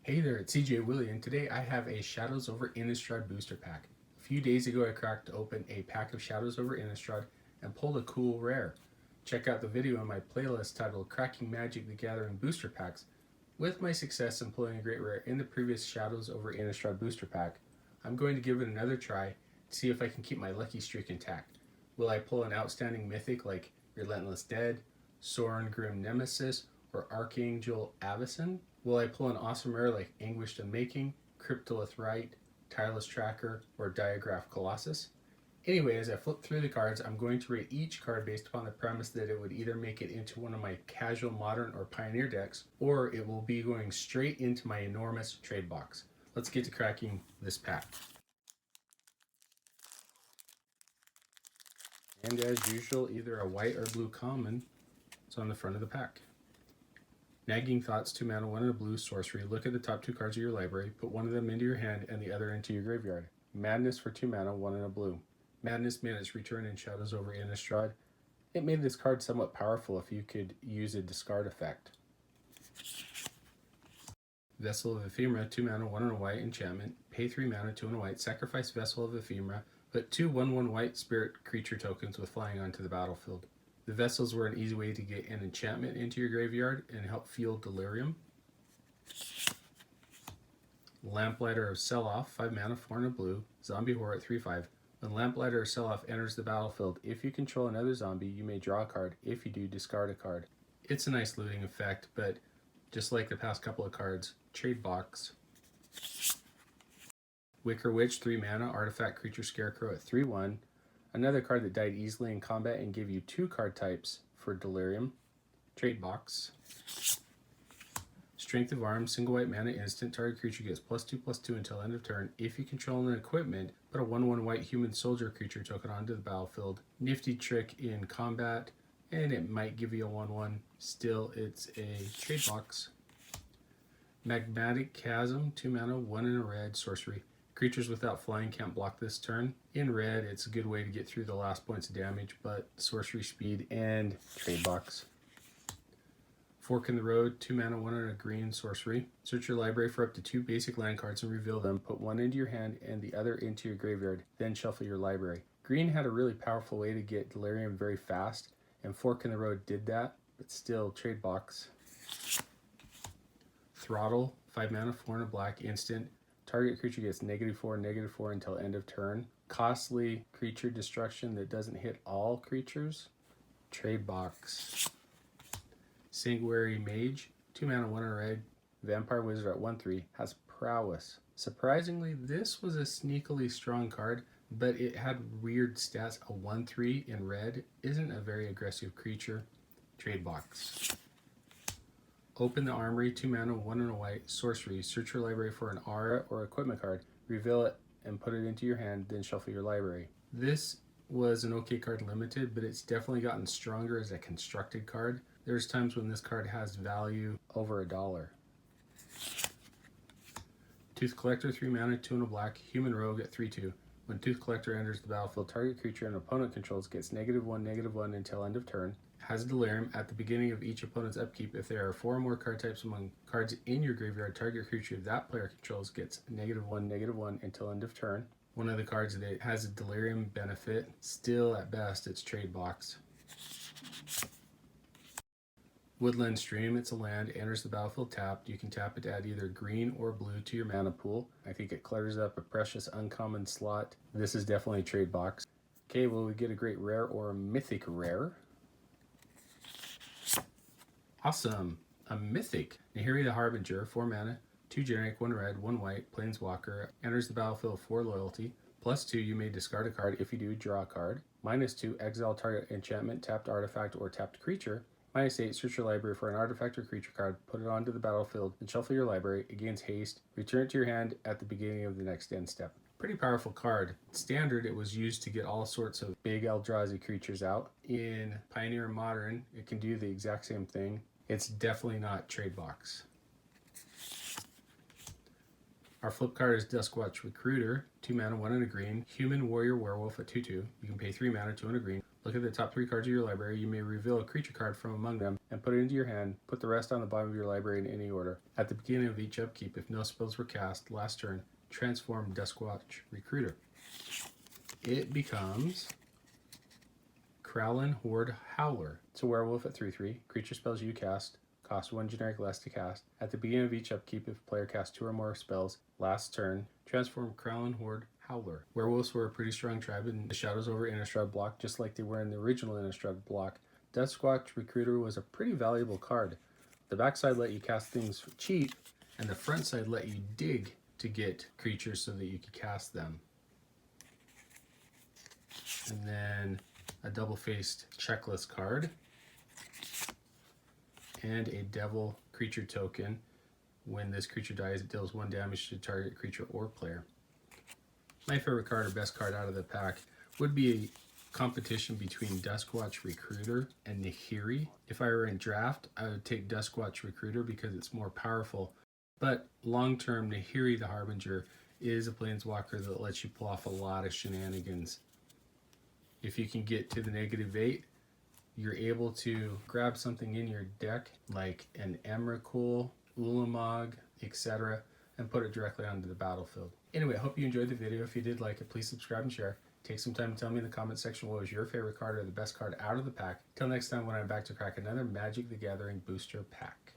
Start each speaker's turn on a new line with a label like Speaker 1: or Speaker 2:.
Speaker 1: Hey there, it's CJ Willie, and today I have a Shadows over Innistrad booster pack. A few days ago, I cracked open a pack of Shadows over Innistrad and pulled a cool rare. Check out the video in my playlist titled Cracking Magic the Gathering Booster Packs. With my success in pulling a great rare in the previous Shadows over Innistrad booster pack, I'm going to give it another try to see if I can keep my lucky streak intact. Will I pull an outstanding mythic like Relentless Dead, Sorin Grim Nemesis, or Archangel Avacyn? Will I pull an awesome rare like Anguished Unmaking, Cryptolith Rite, Tireless Tracker, or Diagraph Colossus? Anyway, as I flip through the cards, I'm going to rate each card based upon the premise that it would either make it into one of my casual, modern, or pioneer decks, or it will be going straight into my enormous trade box. Let's get to cracking this pack. And as usual, either a white or blue common is on the front of the pack. Nagging Thoughts, 2 mana, 1 and a blue sorcery. Look at the top 2 cards of your library, put one of them into your hand and the other into your graveyard. Madness for 2 mana, 1 and a blue. Madness made its return in Shadows over Innistrad. It made this card somewhat powerful if you could use a discard effect. Vessel of Ephemera, 2 mana, 1 and a white enchantment. Pay 3 mana, 2 and a white. Sacrifice Vessel of Ephemera. Put 2 1/1 white spirit creature tokens with flying onto the battlefield. The vessels were an easy way to get an enchantment into your graveyard and help fuel Delirium. Lamplighter of Sell-Off, 5 mana, 4 and a blue. Zombie Horror at 3/5. When Lamplighter of Sell-Off enters the battlefield, if you control another zombie, you may draw a card. If you do, discard a card. It's a nice looting effect, but just like the past couple of cards, trade box. Wicker Witch, 3 mana, artifact creature scarecrow at 3/1. Another card that died easily in combat and gave you 2 card types for Delirium. Trade box. Strength of Arms, single white mana instant. Target creature gets +2/+2 until end of turn. If you control an equipment, put a 1/1 white human soldier creature token onto the battlefield. Nifty trick in combat, and it might give you a 1/1. Still, it's a trade box. Magmatic Chasm, 2 mana, 1 and a red sorcery. Creatures without flying can't block this turn. In red, it's a good way to get through the last points of damage, but sorcery speed and trade box. Fork in the Road, 2 mana, 1 and a green sorcery. Search your library for up to 2 basic land cards and reveal them. Put one into your hand and the other into your graveyard, then shuffle your library. Green had a really powerful way to get Delirium very fast, and Fork in the Road did that, but still, trade box. Throttle, 5 mana, 4 and a black instant. Target creature gets -4/-4 until end of turn. Costly creature destruction that doesn't hit all creatures. Trade box. Sanguinary Mage, 2 mana, 1 and a red. Vampire Wizard at 1/3 has prowess. Surprisingly, this was a sneakily strong card, but it had weird stats. A 1/3 in red isn't a very aggressive creature. Trade box. Open the Armory, 2 mana, 1 and a white, sorcery. Search your library for an aura or equipment card, reveal it, and put it into your hand, then shuffle your library. This was an okay card limited, but it's definitely gotten stronger as a constructed card. There's times when this card has value over $1. Tooth Collector, 3 mana, 2 and a black, human rogue at 3/2. When Tooth Collector enters the battlefield, target creature an opponent controls gets -1/-1 until end of turn. Has Delirium at the beginning of each opponent's upkeep. If there are 4 or more card types among cards in your graveyard, target creature that player controls gets -1/-1 until end of turn. One of the cards that has a Delirium benefit. Still, at best, it's trade box. Woodland Stream, it's a land, enters the battlefield tapped. You can tap it to add either green or blue to your mana pool. I think it clutters up a precious uncommon slot. This is definitely a trade box. Okay, will we get a great rare or a mythic rare? Awesome, a mythic. Nahiri the Harbinger, 4 mana, 2 generic, 1 red, 1 white, planeswalker, enters the battlefield for loyalty. +2, you may discard a card. If you do, draw a card. -2, exile target enchantment, tapped artifact, or tapped creature. -8, search your library for an artifact or creature card, put it onto the battlefield, and shuffle your library. It gains haste. Return it to your hand at the beginning of the next end step. Pretty powerful card. Standard, it was used to get all sorts of big Eldrazi creatures out. In Pioneer and Modern, it can do the exact same thing. It's definitely not trade box. Our flip card is Duskwatch Recruiter, 2 mana, 1 and a green, human warrior werewolf at 2/2. You can pay 3 mana, 2 and a green. Look at the top 3 cards of your library. You may reveal a creature card from among them and put it into your hand. Put the rest on the bottom of your library in any order. At the beginning of each upkeep, if no spells were cast last turn, transform Duskwatch Recruiter. It becomes Krowlin Horde Howler. It's a werewolf at 3/3. Creature spells you cast cost 1 generic less to cast. At the beginning of each upkeep, if a player casts 2 or more spells last turn, transform Krowlin Horde Howler. Werewolves were a pretty strong tribe in the Shadows over Innistrad block, just like they were in the original Innistrad block. Duskwatch Recruiter was a pretty valuable card. The backside let you cast things cheap, and the front side let you dig to get creatures so that you could cast them. And then a double-faced checklist card, and a devil creature token. When this creature dies, it deals 1 damage to target creature or player. My favorite card or best card out of the pack would be a competition between Duskwatch Recruiter and Nahiri. If I were in draft, I would take Duskwatch Recruiter because it's more powerful. But long-term, Nahiri the Harbinger is a planeswalker that lets you pull off a lot of shenanigans. If you can get to the -8, you're able to grab something in your deck like an Emrakul, Ulamog, etc. and put it directly onto the battlefield. Anyway, I hope you enjoyed the video. If you did like it, please subscribe and share. Take some time to tell me in the comment section what was your favorite card or the best card out of the pack. Till next time when I'm back to crack another Magic the Gathering booster pack.